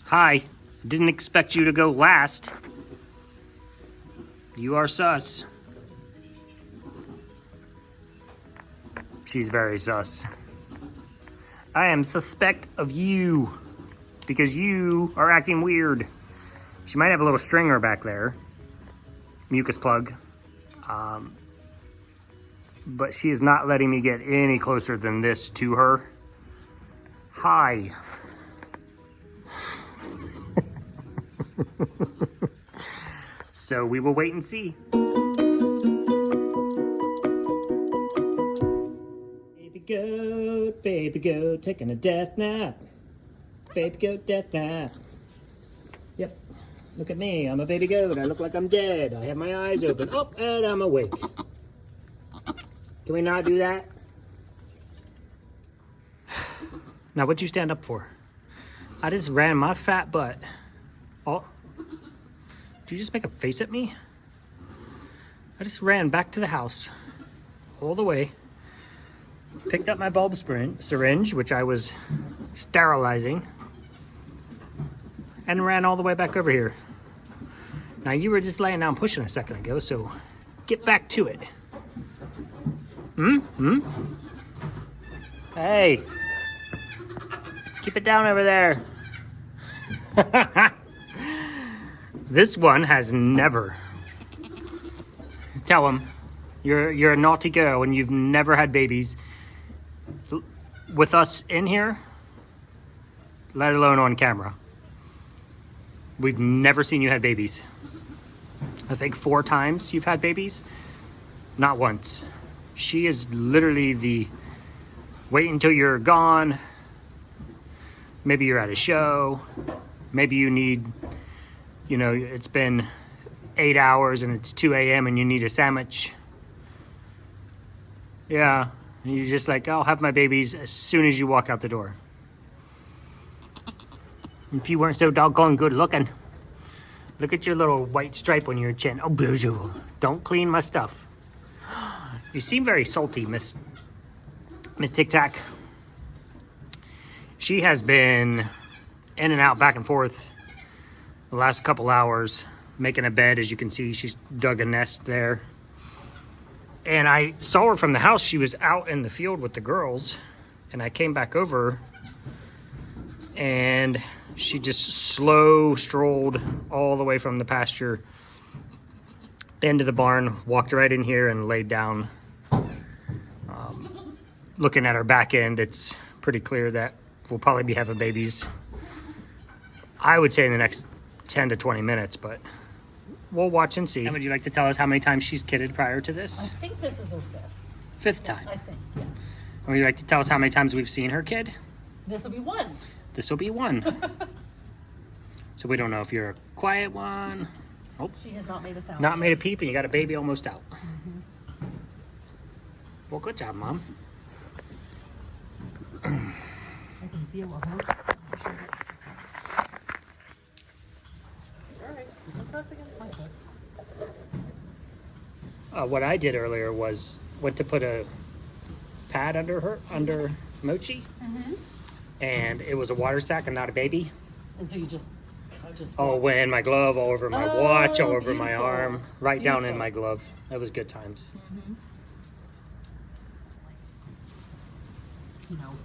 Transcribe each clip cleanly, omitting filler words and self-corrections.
Hi. Didn't expect you to go last. You are sus. She's very sus. I am suspect of you because you are acting weird. She might have a little stringer back there. Mucus plug. But she is not letting me get any closer than this to her. Hi. So we will wait and see. Baby goat, taking a death nap. Baby goat, death nap. Yep, look at me, I'm a baby goat. I look like I'm dead. I have my eyes open. Oh, and I'm awake. Can we not do that? Now, what'd you stand up for? I just ran my fat butt. Oh, did you just make a face at me? I just ran back to the house, all the way, picked up my bulb syringe, which I was sterilizing, and ran all the way back over here. Now, you were just laying down pushing a second ago, so get back to it. Hey, keep it down over there. This one has never. Tell him you're a naughty girl and you've never had babies with us in here, let alone on camera. We've never seen you have babies. I think 4 times you've had babies, not once. She is literally the wait until you're gone. Maybe you're at a show. Maybe you need, it's been 8 hours and it's 2 a.m. and you need a sandwich. Yeah, and you're just like, I'll have my babies as soon as you walk out the door. If you weren't so doggone good looking. Look at your little white stripe on your chin. Oh, boo. Don't clean my stuff. You seem very salty, Miss Tic Tac. She has been in and out, back and forth the last couple hours, making a bed. As you can see, she's dug a nest there. And I saw her from the house. She was out in the field with the girls. And I came back over and she just slow strolled all the way from the pasture into the barn, walked right in here and laid down. Looking at her back end, it's pretty clear that we'll probably be having babies, I would say, in the next 10 to 20 minutes, but we'll watch and see. And would you like to tell us how many times she's kidded prior to this? I think this is her 5th. 5th time? I think, yeah. And would you like to tell us how many times we've seen her kid? This will be 1. This will be 1. So we don't know if you're a quiet one. Oh, she has not made a sound. Not made a peep, and you got a baby almost out. Well, good job, Mom. I can feel a hurt. Alright, don't press against my foot. What I did earlier was went to put a pad under Mochi, and it was a water sack and not a baby. And so you just all went in my glove, all over my watch, all over my beautiful. arm, right down in my glove. That was good times.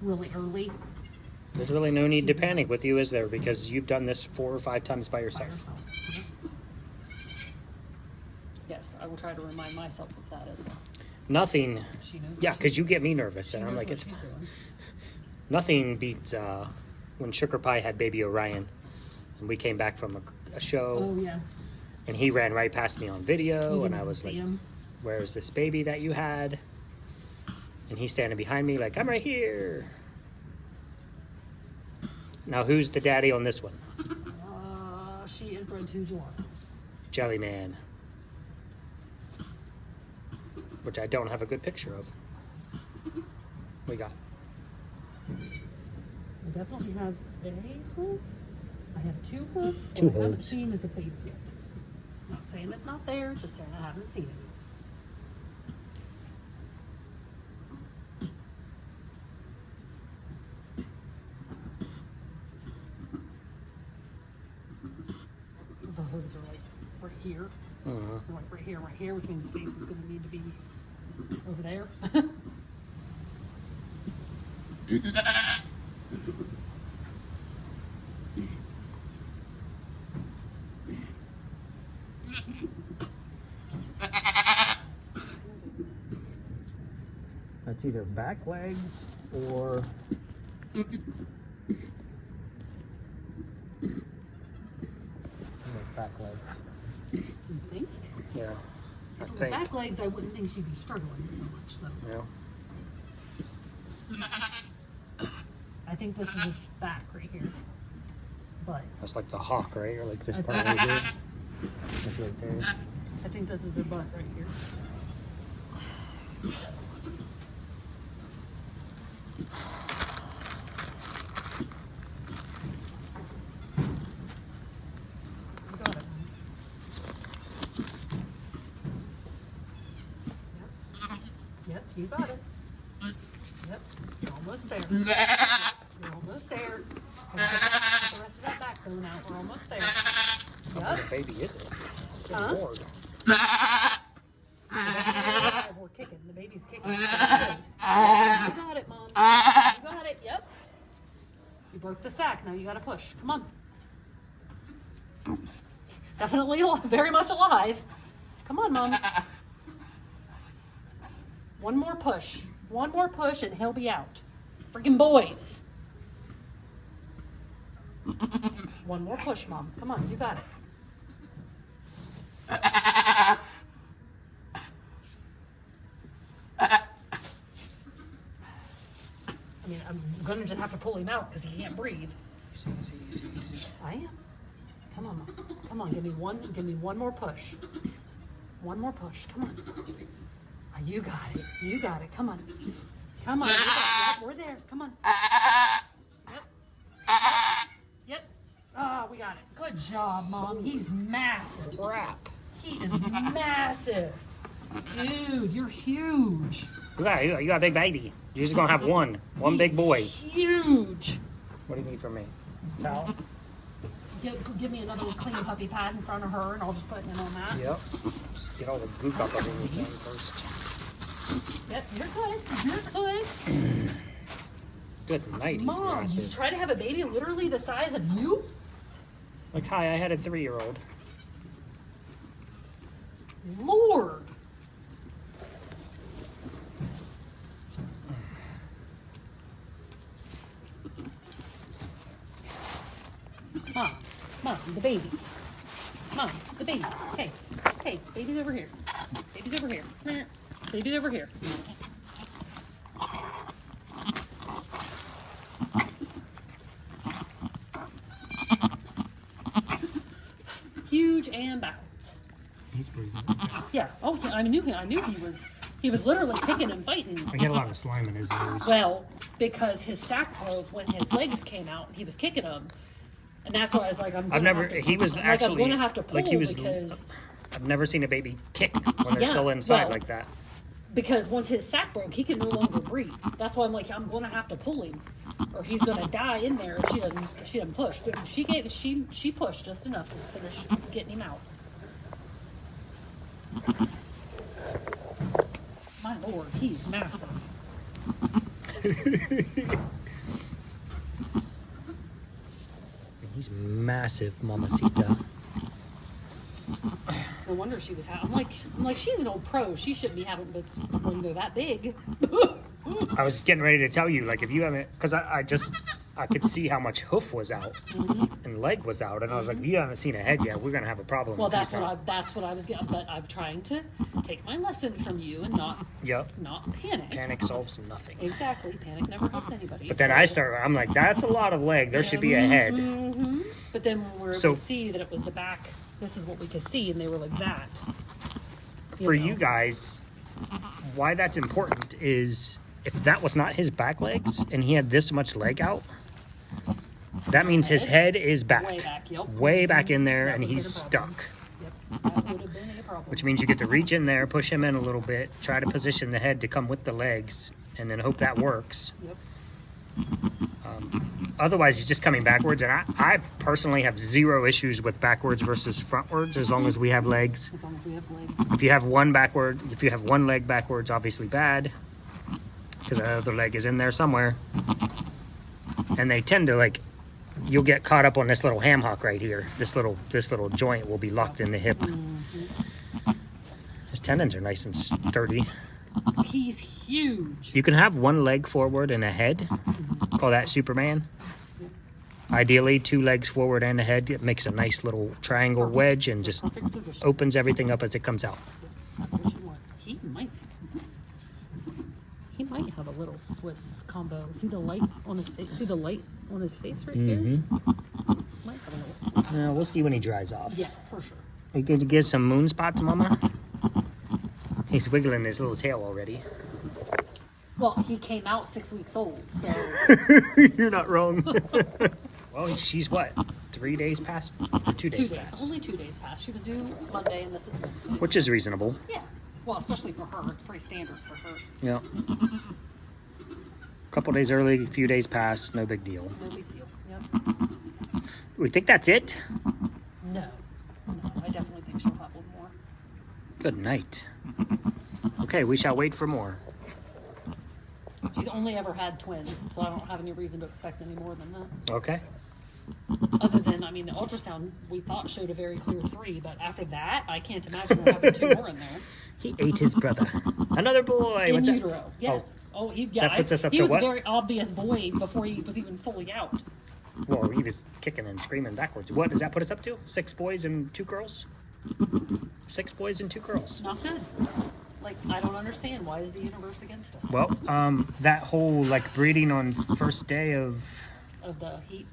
Really early. There's really no need to panic with you, is there? Because you've done this 4 or 5 times by yourself. Yes, I will try to remind myself of that as well. Nothing. She knows. Yeah, because you get me nervous, and I'm like, it's nothing beats when Sugar Pie had baby Orion, and we came back from a show. Oh yeah. And he ran right past me on video, and I was like, him. "Where's this baby that you had?" And he's standing behind me like, "I'm right here." Now, who's the daddy on this one? She is grade 2 July. Jelly Man. Which I don't have a good picture of. We got. I definitely have a hoof. I have 2 hoofs. 2 What I haven't hooves. seen is a face yet. Not saying it's not there, just saying I haven't seen it. hooves are like right here. Mm-hmm. They're like right here, which means the face is going to need to be over there. That's either back legs or back legs. You think? Yeah, I If it was think. back legs, I wouldn't think she'd be struggling so much, though. Yeah. I think this is his back right here. But That's like the hawk, right? Or like this part right here. That's right there. I think this is her butt right here. You got it. Yep, you got it. Yep, you're almost there. You're almost there. Get the rest of that back though now. We're almost there. How Yep. big a baby is it? Good Huh? Lord. We're kicking. The baby's kicking. You got it, Mom. You got it. Yep. You broke the sack. Now you got to push. Come on. Definitely very much alive. Come on, Mom. One more push. One more push and he'll be out. Freaking boys. One more push, Mom. Come on. You got it. I mean, I'm gonna just have to pull him out because he can't breathe. I am. Come on, Mom. Come on, give me one more push. One more push. Come on. You got it. You got it. Come on. Come on. You got it. Yep, we're there. Come on. Yep. Yep. Ah, we got it. Good job, Mom. He's massive. Crap. He is massive. Dude, you're huge. You got a big baby. You're just gonna have one big boy. Huge. What do you need from me? Towel? Give me another clean puppy pad in front of her, and I'll just put it in on that. Yep. Just get all the goop up on your thing first. Yep, you're good. You're good. Good night, he's Mom, you massive. try to have a baby literally the size of you? Like, hi, I had a 3-year-old. Lord. Mom, the baby. Mom, the baby. Hey, baby's over here. Baby's over here. Baby's over here. Huge and backwards. He's breathing. Yeah. Oh, yeah. I knew he was literally kicking and fighting. I get a lot of slime in his ears. Well, because his sack broke when his legs came out, he was kicking them, and that's why I was like, I'm going to have to pull like he was, because I've never seen a baby kick when they're still inside like that. Because once his sack broke, he could no longer breathe. That's why I'm like, I'm going to have to pull him, or he's going to die in there if she doesn't push. But she pushed just enough to finish getting him out. My Lord, he's massive. He's massive, Mamacita. No wonder she was having. I'm like, she's an old pro. She shouldn't be having bits when they're that big. I was getting ready to tell you, like, if you haven't, because I could see how much hoof was out and leg was out, and I was like, if you haven't seen a head yet, we're gonna have a problem. Well, that's what I was getting. But I'm trying to take my lesson from you and not panic. Panic solves nothing. Exactly, panic never helps anybody. But then I'm like, that's a lot of leg. There should be a head. Mm-hmm. But then when we were able to see that it was the back, this is what we could see, and they were like that. For you guys, why that's important is if that was not his back legs and he had this much leg out, that means his head is back. Way back, yep. Way back in there, That and would've he's been a problem. stuck. Yep, that would have been a problem. Which means you get to reach in there, push him in a little bit, try to position the head to come with the legs, and then hope that works. Yep. Otherwise, he's just coming backwards, and I personally have zero issues with backwards versus frontwards as long as we have legs. As long as we have legs. If you have one leg backwards, obviously bad, because the other leg is in there somewhere. And they tend to like, you'll get caught up on this little ham hock right here. This little joint will be locked in the hip. His tendons are nice and sturdy. He's huge. You can have one leg forward and a head. Call that Superman. Ideally, 2 legs forward and a head. It makes a nice little triangle wedge and just opens everything up as it comes out. That's what you want. He might have a little Swiss combo. See the light on his face? See the light on his face right here? Might have a little Swiss. Now, we'll see when he dries off. Yeah, for sure. You going to give some moon spots, Mama? He's wiggling his little tail already. Well, he came out 6 weeks old, so. You're not wrong. Well, she's what? 3 days past? 2 days 2 days. past. Only 2 days past. She was due Monday, and this is Wednesday. Which is reasonable. Yeah. Well, especially for her. It's pretty standard for her. Yeah. Couple days early, a few days past, no big deal. No big deal. Yep. We think that's it? No. No, I definitely think she'll have one more. Good night. Okay, we shall wait for more. She's only ever had twins, so I don't have any reason to expect any more than that. Okay. Other than, I mean, the ultrasound we thought showed a very clear 3, but after that, I can't imagine her having 2 more in there. He ate his brother. Another boy. In What's that? utero, yes. Oh, yeah. That puts us up he to was what? a very obvious boy before he was even fully out. Well, he was kicking and screaming backwards. What does that put us up to? 6 boys and 2 girls? 6 boys and 2 girls. Not good. Like, I don't understand. Why is the universe against us? Well, that whole like breeding on first day of The heat?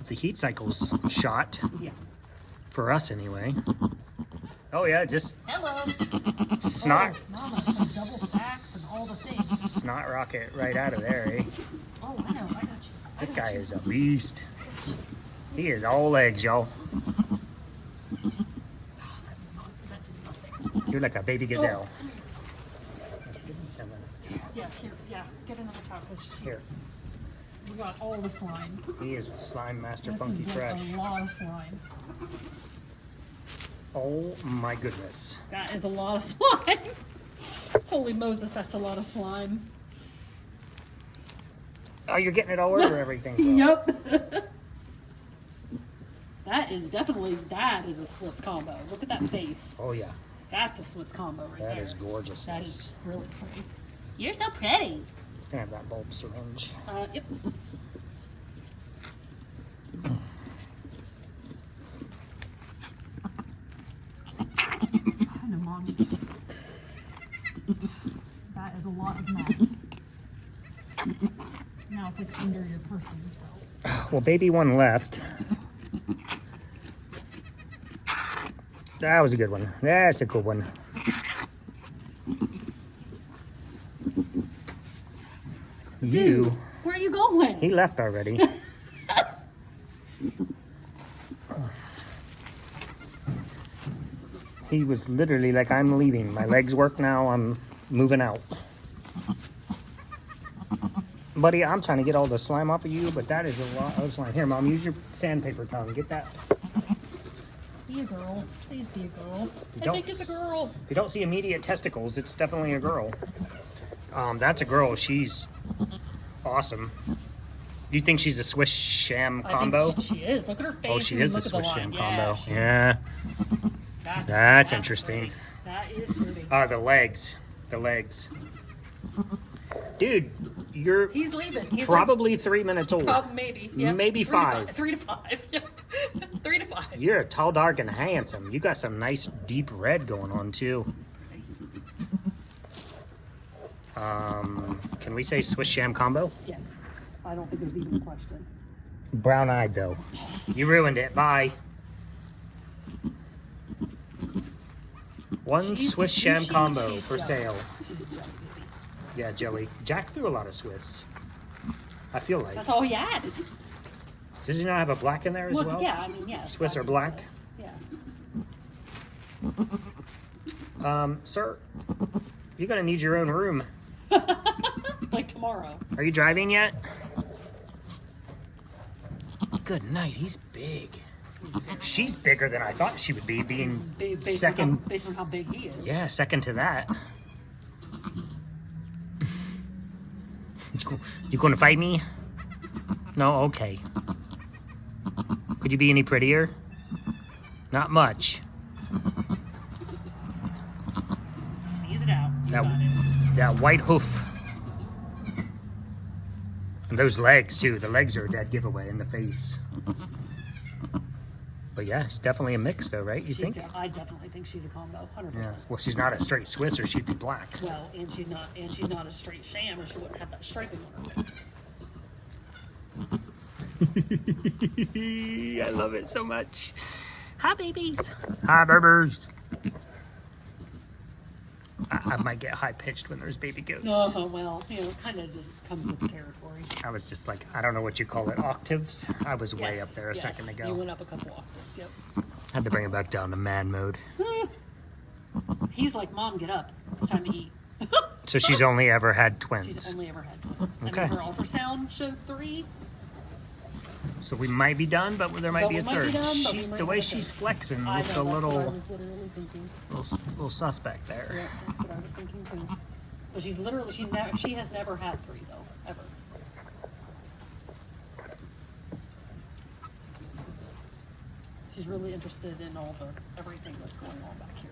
the heat cycle's shot Yeah. for us anyway. Oh yeah, just Hello. snot, Oh, Mama, some double stacks and all the things. snot rocket right out of there, eh? Oh, I know. I got you. This guy is a beast. He is all legs, y'all. That did nothing. You're like a baby gazelle. Yeah, here. Yeah, get another top because Here, we got all the slime. he is the slime master, This funky is like fresh. a lot of slime. Oh my goodness. That is a lot of slime. Holy Moses, that's a lot of slime. Oh, you're getting it all over everything. Bro. Yep. That is a Swiss combo. Look at that face. Oh yeah, That's a Swiss combo right there. that is gorgeous. That is really pretty. You're so pretty. Can I have that bulb syringe? Yep. I know, Mommy. That is a lot of mess. Now it's like under your person, so. Well, baby one left. That was a good one. That's a good one. You, Where are you going? he left already. He was literally like, I'm leaving. My legs work now. I'm moving out. Buddy, I'm trying to get all the slime off of you, but that is a lot of slime. Here, Mom, use your sandpaper tongue. Get that. Be a girl. Please be a girl. I don't- think it's a girl. If you don't see immediate testicles, it's definitely a girl. That's a girl. She's awesome. You think she's a Swiss sham combo? I think she is. Look at her face. Oh, she and is a look at the Swiss sham line. combo. she's- Yeah, that's interesting. pretty. That is pretty. The legs. The legs. Dude, you're He's leaving. He's probably 3 minutes old. maybe. Yep. Maybe 3 to 5. 3 to 5. Yep. 3 to 5. You're tall, dark, and handsome. You got some nice deep red going on too. Can we say Swiss sham combo? Yes. I don't think there's even a question. Brown-eyed though. You ruined it. Bye. One She's- Swiss sham she's combo jelly. for sale. She's a jelly baby. Yeah, Joey. Jack threw a lot of Swiss. I feel like. That's all he added. Did you not have a black in there as well? Yeah, I mean, yeah. Swiss or black black? Swiss. Yeah. Sir, you're gonna need your own room. Like tomorrow. Are you driving yet? good night. He's big. She's bigger than I thought she would be, being Based second. based on how big he is. Yeah, second to that. You gonna fight me? No? Okay. Could you be any prettier? Not much. Squeeze it out. You got it. That white hoof. And those legs, too. The legs are a dead giveaway in the face. But yeah, it's definitely a mix, though, right? You think? I definitely think she's a combo, 100%. Yeah. Well, she's not a straight Swiss, or she'd be black. Well, and she's not a straight sham, or she wouldn't have that striping on her face. I love it so much. Hi, babies. Hi, babies. I might get high pitched when there's baby goats. Oh, well, it kind of just comes with the territory. I was just like, I don't know what you call it, octaves. I was way up there a second ago. You went up a couple octaves, yep. Had to bring it back down to man mode. He's like, Mom, get up. It's time to eat. So she's only ever had She's twins. only ever had twins. Okay. I mean, her ultrasound showed 3. So we might be done, but there might But be a we might be third. done, but we might The be way a she's third. flexing I looks know, a that's what I little, was literally thinking. little suspect there. Yeah, that's what I was thinking too. But she's literally, she has never had 3 though, ever. She's really interested in everything that's going on back here.